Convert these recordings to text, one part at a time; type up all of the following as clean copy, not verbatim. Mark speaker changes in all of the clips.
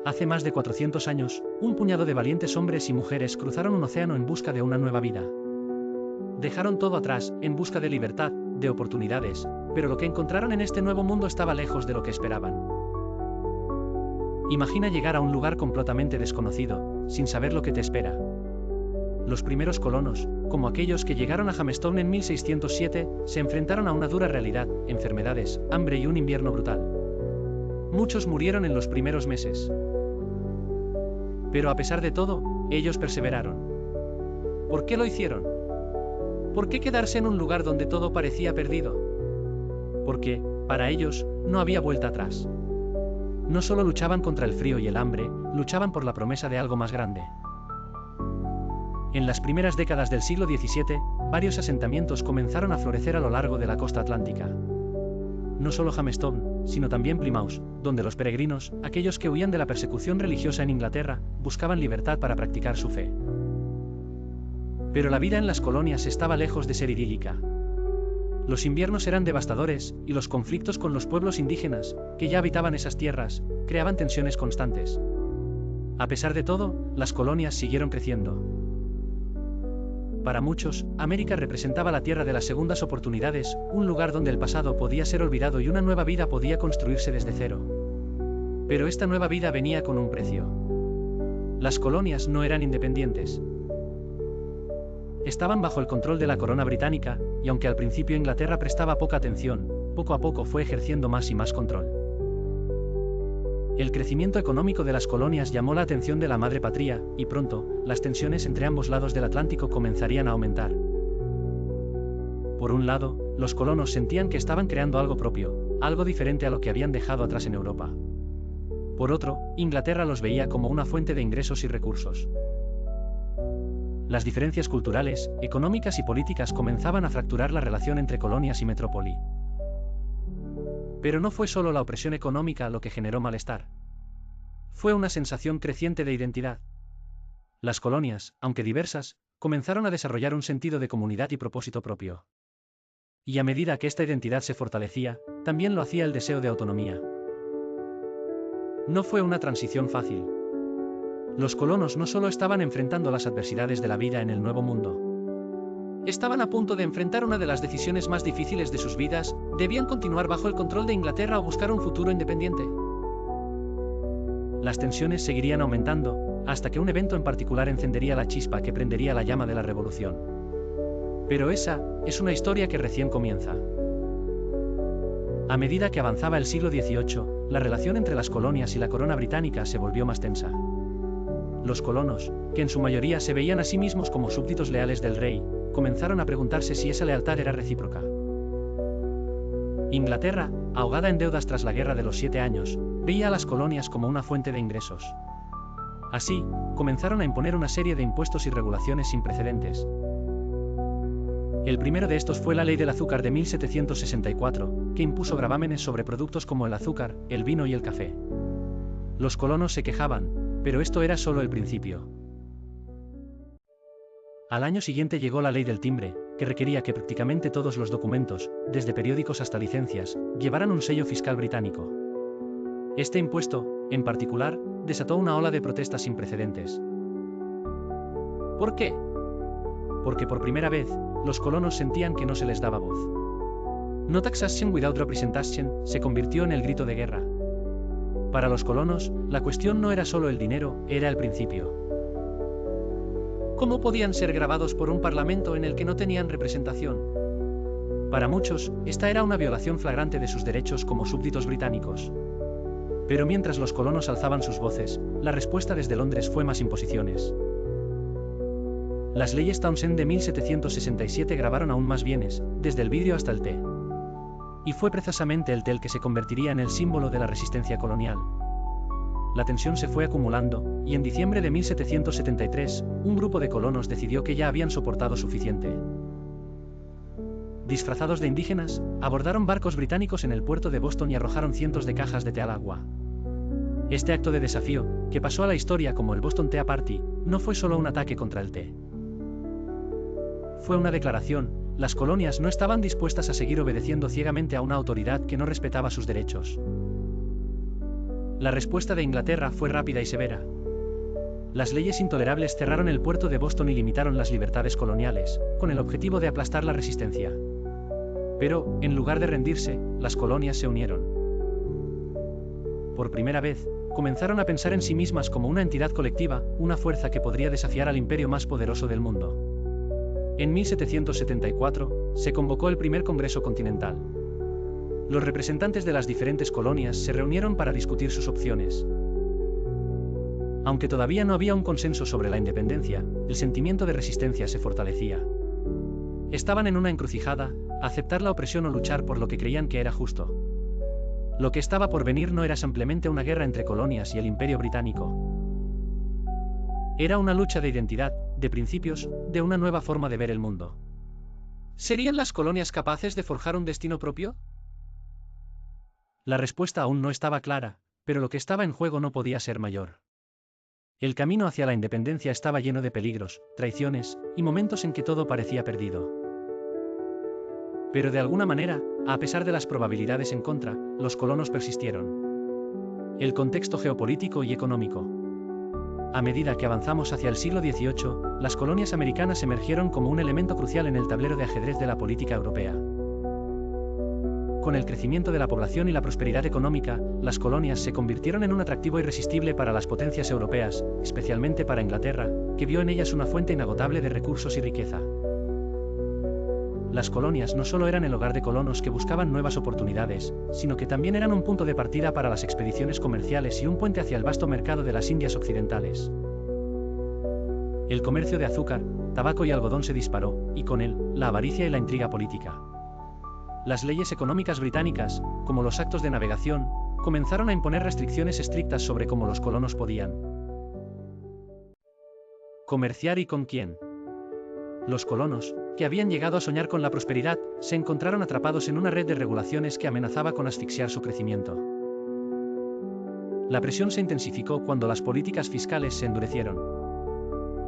Speaker 1: Hace más de 400 años, un puñado de valientes hombres y mujeres cruzaron un océano en busca de una nueva vida. Dejaron todo atrás, en busca de libertad, de oportunidades, pero lo que encontraron en este nuevo mundo estaba lejos de lo que esperaban. Imagina llegar a un lugar completamente desconocido, sin saber lo que te espera. Los primeros colonos, como aquellos que llegaron a Jamestown en 1607, se enfrentaron a una dura realidad, enfermedades, hambre y un invierno brutal. Muchos murieron en los primeros meses. Pero a pesar de todo, ellos perseveraron. ¿Por qué lo hicieron? ¿Por qué quedarse en un lugar donde todo parecía perdido? Porque, para ellos, no había vuelta atrás. No solo luchaban contra el frío y el hambre, luchaban por la promesa de algo más grande. En las primeras décadas del siglo XVII, varios asentamientos comenzaron a florecer a lo largo de la costa atlántica. No solo Jamestown, sino también Plymouth, donde los peregrinos, aquellos que huían de la persecución religiosa en Inglaterra, buscaban libertad para practicar su fe. Pero la vida en las colonias estaba lejos de ser idílica. Los inviernos eran devastadores, y los conflictos con los pueblos indígenas, que ya habitaban esas tierras, creaban tensiones constantes. A pesar de todo, las colonias siguieron creciendo. Para muchos, América representaba la tierra de las segundas oportunidades, un lugar donde el pasado podía ser olvidado y una nueva vida podía construirse desde cero. Pero esta nueva vida venía con un precio. Las colonias no eran independientes. Estaban bajo el control de la corona británica, y aunque al principio Inglaterra prestaba poca atención, poco a poco fue ejerciendo más y más control. El crecimiento económico de las colonias llamó la atención de la madre patria, y pronto, las tensiones entre ambos lados del Atlántico comenzarían a aumentar. Por un lado, los colonos sentían que estaban creando algo propio, algo diferente a lo que habían dejado atrás en Europa. Por otro, Inglaterra los veía como una fuente de ingresos y recursos. Las diferencias culturales, económicas y políticas comenzaban a fracturar la relación entre colonias y metrópoli. Pero no fue solo la opresión económica lo que generó malestar. Fue una sensación creciente de identidad. Las colonias, aunque diversas, comenzaron a desarrollar un sentido de comunidad y propósito propio. Y a medida que esta identidad se fortalecía, también lo hacía el deseo de autonomía. No fue una transición fácil. Los colonos no solo estaban enfrentando las adversidades de la vida en el Nuevo Mundo. Estaban a punto de enfrentar una de las decisiones más difíciles de sus vidas: debían continuar bajo el control de Inglaterra o buscar un futuro independiente. Las tensiones seguirían aumentando, hasta que un evento en particular encendería la chispa que prendería la llama de la revolución. Pero esa es una historia que recién comienza. A medida que avanzaba el siglo XVIII, la relación entre las colonias y la corona británica se volvió más tensa. Los colonos, que en su mayoría se veían a sí mismos como súbditos leales del rey, comenzaron a preguntarse si esa lealtad era recíproca. Inglaterra, ahogada en deudas tras la Guerra de los 7 años, veía a las colonias como una fuente de ingresos. Así, comenzaron a imponer una serie de impuestos y regulaciones sin precedentes. El primero de estos fue la Ley del Azúcar de 1764, que impuso gravámenes sobre productos como el azúcar, el vino y el café. Los colonos se quejaban, pero esto era solo el principio. Al año siguiente llegó la Ley del Timbre, que requería que prácticamente todos los documentos, desde periódicos hasta licencias, llevaran un sello fiscal británico. Este impuesto, en particular, desató una ola de protestas sin precedentes. ¿Por qué? Porque por primera vez, los colonos sentían que no se les daba voz. No taxation without representation se convirtió en el grito de guerra. Para los colonos, la cuestión no era solo el dinero, era el principio. ¿Cómo podían ser gravados por un parlamento en el que no tenían representación? Para muchos, esta era una violación flagrante de sus derechos como súbditos británicos. Pero mientras los colonos alzaban sus voces, la respuesta desde Londres fue más imposiciones. Las leyes Townshend de 1767 gravaron aún más bienes, desde el vidrio hasta el té. Y fue precisamente el té el que se convertiría en el símbolo de la resistencia colonial. La tensión se fue acumulando, y en diciembre de 1773, un grupo de colonos decidió que ya habían soportado suficiente. Disfrazados de indígenas, abordaron barcos británicos en el puerto de Boston y arrojaron cientos de cajas de té al agua. Este acto de desafío, que pasó a la historia como el Boston Tea Party, no fue solo un ataque contra el té. Fue una declaración: las colonias no estaban dispuestas a seguir obedeciendo ciegamente a una autoridad que no respetaba sus derechos. La respuesta de Inglaterra fue rápida y severa. Las leyes intolerables cerraron el puerto de Boston y limitaron las libertades coloniales, con el objetivo de aplastar la resistencia. Pero, en lugar de rendirse, las colonias se unieron. Por primera vez, comenzaron a pensar en sí mismas como una entidad colectiva, una fuerza que podría desafiar al imperio más poderoso del mundo. En 1774, se convocó el primer Congreso Continental. Los representantes de las diferentes colonias se reunieron para discutir sus opciones. Aunque todavía no había un consenso sobre la independencia, el sentimiento de resistencia se fortalecía. Estaban en una encrucijada, aceptar la opresión o luchar por lo que creían que era justo. Lo que estaba por venir no era simplemente una guerra entre colonias y el Imperio Británico. Era una lucha de identidad, de principios, de una nueva forma de ver el mundo. ¿Serían las colonias capaces de forjar un destino propio? La respuesta aún no estaba clara, pero lo que estaba en juego no podía ser mayor. El camino hacia la independencia estaba lleno de peligros, traiciones, y momentos en que todo parecía perdido. Pero de alguna manera, a pesar de las probabilidades en contra, los colonos persistieron. El contexto geopolítico y económico. A medida que avanzamos hacia el siglo XVIII, las colonias americanas emergieron como un elemento crucial en el tablero de ajedrez de la política europea. Con el crecimiento de la población y la prosperidad económica, las colonias se convirtieron en un atractivo irresistible para las potencias europeas, especialmente para Inglaterra, que vio en ellas una fuente inagotable de recursos y riqueza. Las colonias no solo eran el hogar de colonos que buscaban nuevas oportunidades, sino que también eran un punto de partida para las expediciones comerciales y un puente hacia el vasto mercado de las Indias occidentales. El comercio de azúcar, tabaco y algodón se disparó, y con él, la avaricia y la intriga política. Las leyes económicas británicas, como los actos de navegación, comenzaron a imponer restricciones estrictas sobre cómo los colonos podían comerciar y con quién. Los colonos, que habían llegado a soñar con la prosperidad, se encontraron atrapados en una red de regulaciones que amenazaba con asfixiar su crecimiento. La presión se intensificó cuando las políticas fiscales se endurecieron.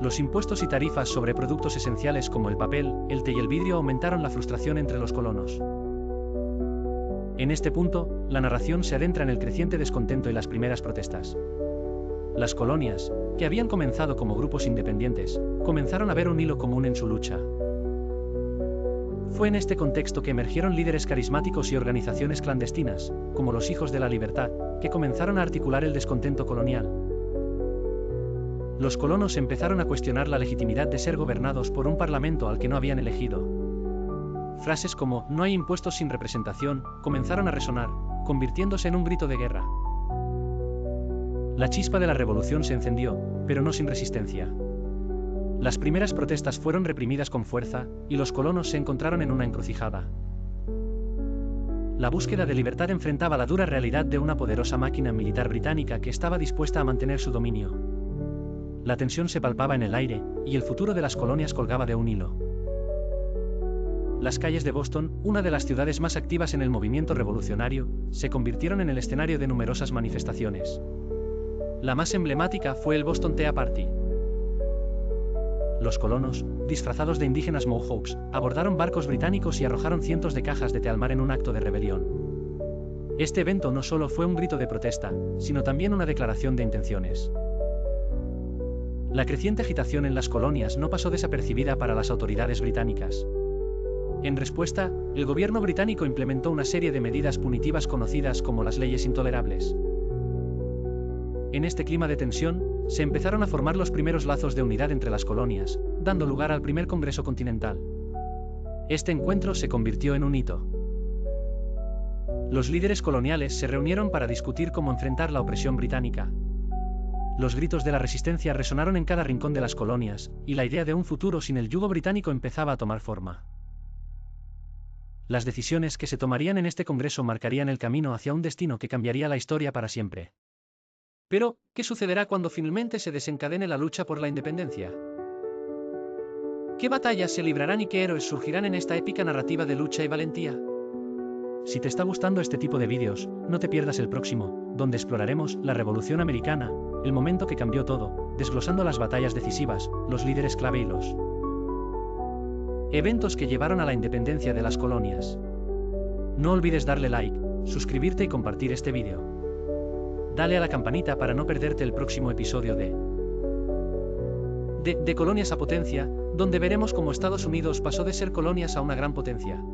Speaker 1: Los impuestos y tarifas sobre productos esenciales como el papel, el té y el vidrio aumentaron la frustración entre los colonos. En este punto, la narración se adentra en el creciente descontento y las primeras protestas. Las colonias, que habían comenzado como grupos independientes, comenzaron a ver un hilo común en su lucha. Fue en este contexto que emergieron líderes carismáticos y organizaciones clandestinas, como los Hijos de la Libertad, que comenzaron a articular el descontento colonial. Los colonos empezaron a cuestionar la legitimidad de ser gobernados por un parlamento al que no habían elegido. Frases como "no hay impuestos sin representación" comenzaron a resonar, convirtiéndose en un grito de guerra. La chispa de la revolución se encendió, pero no sin resistencia. Las primeras protestas fueron reprimidas con fuerza, y los colonos se encontraron en una encrucijada. La búsqueda de libertad enfrentaba la dura realidad de una poderosa máquina militar británica que estaba dispuesta a mantener su dominio. La tensión se palpaba en el aire, y el futuro de las colonias colgaba de un hilo. Las calles de Boston, una de las ciudades más activas en el movimiento revolucionario, se convirtieron en el escenario de numerosas manifestaciones. La más emblemática fue el Boston Tea Party. Los colonos, disfrazados de indígenas Mohawks, abordaron barcos británicos y arrojaron cientos de cajas de té al mar en un acto de rebelión. Este evento no solo fue un grito de protesta, sino también una declaración de intenciones. La creciente agitación en las colonias no pasó desapercibida para las autoridades británicas. En respuesta, el gobierno británico implementó una serie de medidas punitivas conocidas como las leyes intolerables. En este clima de tensión, se empezaron a formar los primeros lazos de unidad entre las colonias, dando lugar al primer Congreso Continental. Este encuentro se convirtió en un hito. Los líderes coloniales se reunieron para discutir cómo enfrentar la opresión británica. Los gritos de la resistencia resonaron en cada rincón de las colonias, y la idea de un futuro sin el yugo británico empezaba a tomar forma. Las decisiones que se tomarían en este Congreso marcarían el camino hacia un destino que cambiaría la historia para siempre. Pero, ¿qué sucederá cuando finalmente se desencadene la lucha por la independencia? ¿Qué batallas se librarán y qué héroes surgirán en esta épica narrativa de lucha y valentía? Si te está gustando este tipo de vídeos, no te pierdas el próximo, donde exploraremos la Revolución Americana, el momento que cambió todo, desglosando las batallas decisivas, los líderes clave y los eventos que llevaron a la independencia de las colonias. No olvides darle like, suscribirte y compartir este vídeo. Dale a la campanita para no perderte el próximo episodio de Colonias a Potencia, donde veremos cómo Estados Unidos pasó de ser colonias a una gran potencia.